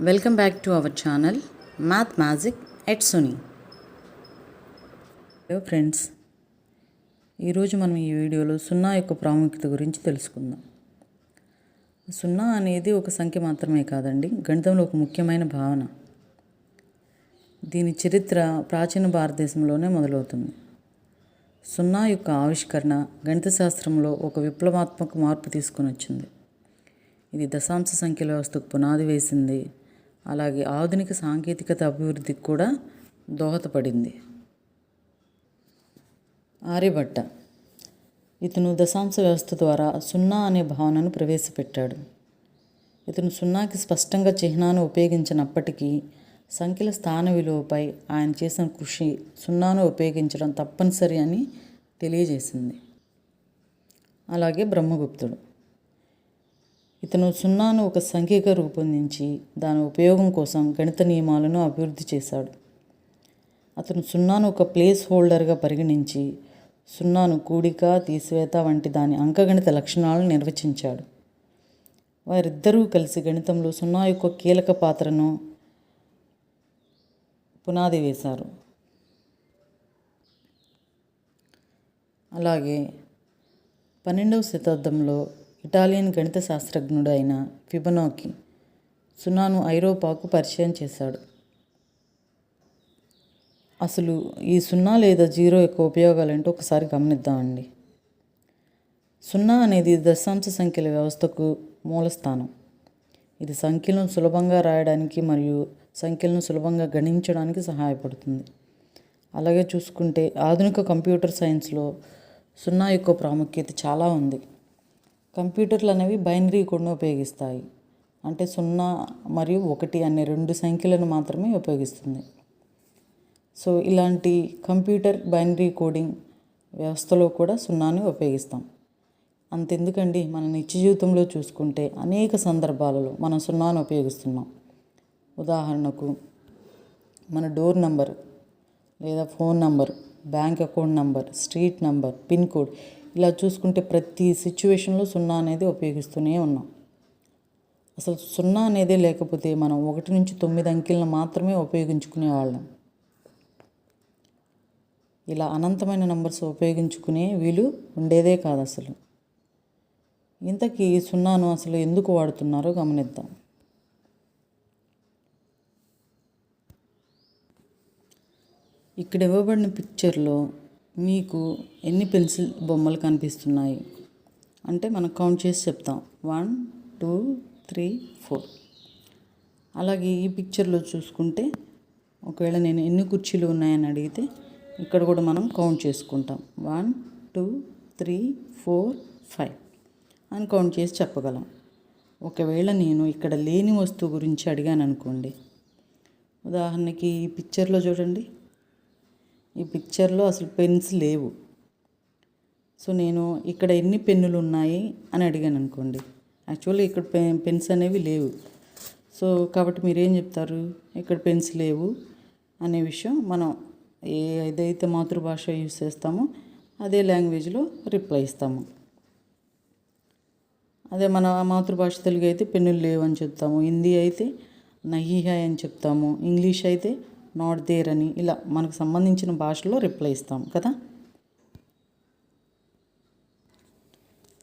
Welcome back to our channel Math Magic at Sony. Hello friends, ఈరోజు మనం ఈ వీడియోలో సున్నా యొక్క ప్రాముఖ్యత గురించి తెలుసుకుందాం. సున్నా అనేది ఒక సంఖ్య మాత్రమే కాదండి, గణితంలో ఒక ముఖ్యమైన భావన. దీని చరిత్ర ప్రాచీన భారతదేశంలోనే మొదలవుతుంది. సున్నా యొక్క ఆవిష్కరణ గణిత శాస్త్రంలో ఒక విప్లవాత్మక మార్పు తీసుకొని వచ్చింది. ఇది దశాంశ సంఖ్యల వ్యవస్థకు పునాది వేసింది. అలాగే ఆధునిక సాంకేతికత అభివృద్ధికి కూడా దోహదపడింది. ఆర్యభట్ట ఇతను దశాంశ వ్యవస్థ ద్వారా సున్నా అనే భావనను ప్రవేశపెట్టాడు. ఇతను సున్నాకి స్పష్టంగా చిహ్నాన్ని ఉపయోగించినప్పటికీ సంఖ్యల స్థాన విలువపై ఆయన చేసిన కృషి సున్నాను ఉపయోగించడం తప్పనిసరి అని తెలియజేసింది. అలాగే బ్రహ్మగుప్తుడు ఇతను సున్నాను ఒక సంఖ్యగా రూపొందించి దాని ఉపయోగం కోసం గణిత నియమాలను అభివృద్ధి చేశాడు. అతను సున్నాను ఒక ప్లేస్ హోల్డర్గా పరిగణించి సున్నాను కూడిక, తీసివేత వంటి దాని అంకగణిత లక్షణాలను నిర్వచించాడు. వారిద్దరూ కలిసి గణితంలో సున్నా యొక్క కీలక పాత్రను పునాది వేశారు. అలాగే 12వ శతాబ్దంలో ఇటాలియన్ గణిత శాస్త్రజ్ఞుడు అయిన ఫిబొనాకీ సున్నాను ఐరోపాకు పరిచయం చేశాడు. అసలు ఈ సున్నా లేదా జీరో యొక్క ఉపయోగాలు ఏంటో ఒకసారి గమనిద్దామండి. సున్నా అనేది దశాంశ సంఖ్యల వ్యవస్థకు మూలస్థానం. ఇది సంఖ్యలను సులభంగా రాయడానికి మరియు సంఖ్యలను సులభంగా గణించడానికి సహాయపడుతుంది. అలాగే చూసుకుంటే ఆధునిక కంప్యూటర్ సైన్స్లో సున్నా యొక్క ప్రాముఖ్యత చాలా ఉంది. కంప్యూటర్లు అనేవి బైనరీ కోడ్ను ఉపయోగిస్తాయి. అంటే 0 మరియు 1 అనే 2 సంఖ్యలను మాత్రమే ఉపయోగిస్తుంది. సో ఇలాంటి కంప్యూటర్ బైనరీ కోడింగ్ వ్యవస్థలో కూడా సున్నాని ఉపయోగిస్తాం. అంతెందుకండి, మన నిత్య జీవితంలో చూసుకుంటే అనేక సందర్భాలలో మనం సున్నాను ఉపయోగిస్తున్నాం. ఉదాహరణకు మన డోర్ నంబర్ లేదా phone number, bank account number, street number, pin code, ఇలా చూసుకుంటే ప్రతి సిచ్యువేషన్లో సున్నా అనేది ఉపయోగిస్తూనే ఉన్నాం. అసలు సున్నా అనేదే లేకపోతే మనం 1 నుంచి 9 అంకెలను మాత్రమే ఉపయోగించుకునేవాళ్ళం. ఇలా అనంతమైన నంబర్స్ ఉపయోగించుకునే వీలు ఉండేదే కాదు అసలు. ఇంతకీ సున్నాను అసలు ఎందుకు వాడుతున్నారో గమనిద్దాం. ఇక్కడ ఇవ్వబడిన పిక్చర్లో మీకు ఎన్ని పెన్సిల్ బొమ్మలు కనిపిస్తున్నాయి అంటే మనం కౌంట్ చేసి చెప్తాం. 1 2 3 4. అలాగే ఈ పిక్చర్లో చూసుకుంటే ఒకవేళ నేను ఎన్ని కుర్చీలు ఉన్నాయని అడిగితే ఇక్కడ కూడా మనం కౌంట్ చేసుకుంటాం. 1 2 3 4 5 అని కౌంట్ చేసి చెప్పగలం. ఒకవేళ నేను ఇక్కడ లేని వస్తువు గురించి అడిగాను అనుకోండి, ఉదాహరణకి ఈ పిక్చర్లో చూడండి, ఈ పిక్చర్లో అసలు పెన్స్ లేవు. సో నేను ఇక్కడ ఎన్ని పెన్నులు ఉన్నాయి అని అడిగాను అనుకోండి, యాక్చువల్లీ ఇక్కడ పెన్స్ అనేవి లేవు. సో కాబట్టి మీరేం చెప్తారు, ఇక్కడ పెన్స్ లేవు అనే విషయం మనం ఏదైతే మాతృభాష యూజ్ చేస్తామో అదే లాంగ్వేజ్లో రిప్లై ఇస్తాము. అదే మన మాతృభాష తెలుగు అయితే పెన్నులు లేవు అని చెప్తాము, హిందీ అయితే నహీ హై అని చెప్తాము, ఇంగ్లీష్ అయితే నాట్ దేర్ అని, ఇలా మనకు సంబంధించిన భాషలో రిప్లై ఇస్తాం కదా.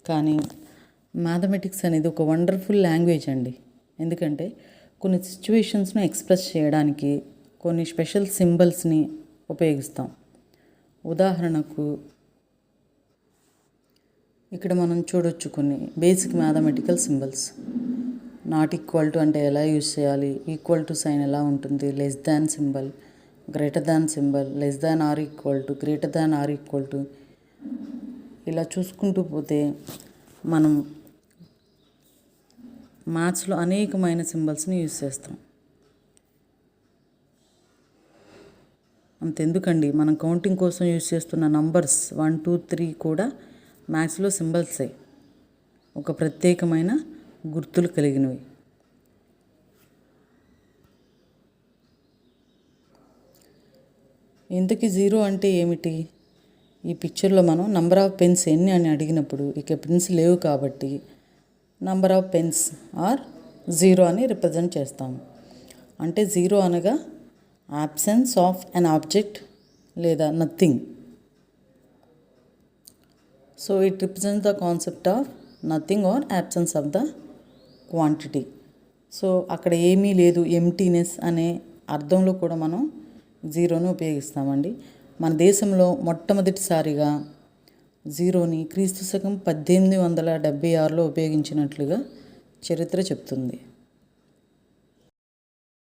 కానీ మ్యాథమెటిక్స్ అనేది ఒక వండర్ఫుల్ లాంగ్వేజ్ అండి. ఎందుకంటే కొన్ని సిచ్యువేషన్స్ను ఎక్స్ప్రెస్ చేయడానికి కొన్ని స్పెషల్ సింబల్స్ని ఉపయోగిస్తాం. ఉదాహరణకు ఇక్కడ మనం చూడొచ్చు కొన్ని basic mathematical symbols. Not equal to అంటే ఎలా యూజ్ చేయాలి, ఈక్వల్ టు సైన్ ఎలా ఉంటుంది, less than symbol, greater than symbol, less than or equal to, greater than or equal to, ఇలా చూసుకుంటూ పోతే మనం మ్యాథ్స్లో అనేకమైన సింబల్స్ని యూజ్ చేస్తాం. అంతెందుకండి, మనం కౌంటింగ్ కోసం యూజ్ చేస్తున్న నంబర్స్ 1 2 3 కూడా మ్యాథ్స్లో సింబల్సే, ఒక ప్రత్యేకమైన గుర్తులు కలిగినవి. ఇంతకీ జీరో అంటే ఏమిటి? ఈ పిక్చర్లో మనం నంబర్ ఆఫ్ పెన్స్ ఎన్ని అని అడిగినప్పుడు ఇక పెన్స్ లేవు కాబట్టి number of pens are zero అని రిప్రజెంట్ చేస్తాము. అంటే జీరో అనగా absence ఆఫ్ an ఆబ్జెక్ట్ లేదా nothing. So it represents the concept of nothing or absence of the quantity. So అక్కడ ఏమీ లేదు, ఎంటీనెస్ అనే అర్థంలో కూడా మనం జీరోని ఉపయోగిస్తామండి. మన దేశంలో మొట్టమొదటిసారిగా జీరోని క్రీస్తు శకం 1876లో ఉపయోగించినట్లుగా చరిత్ర చెప్తుంది.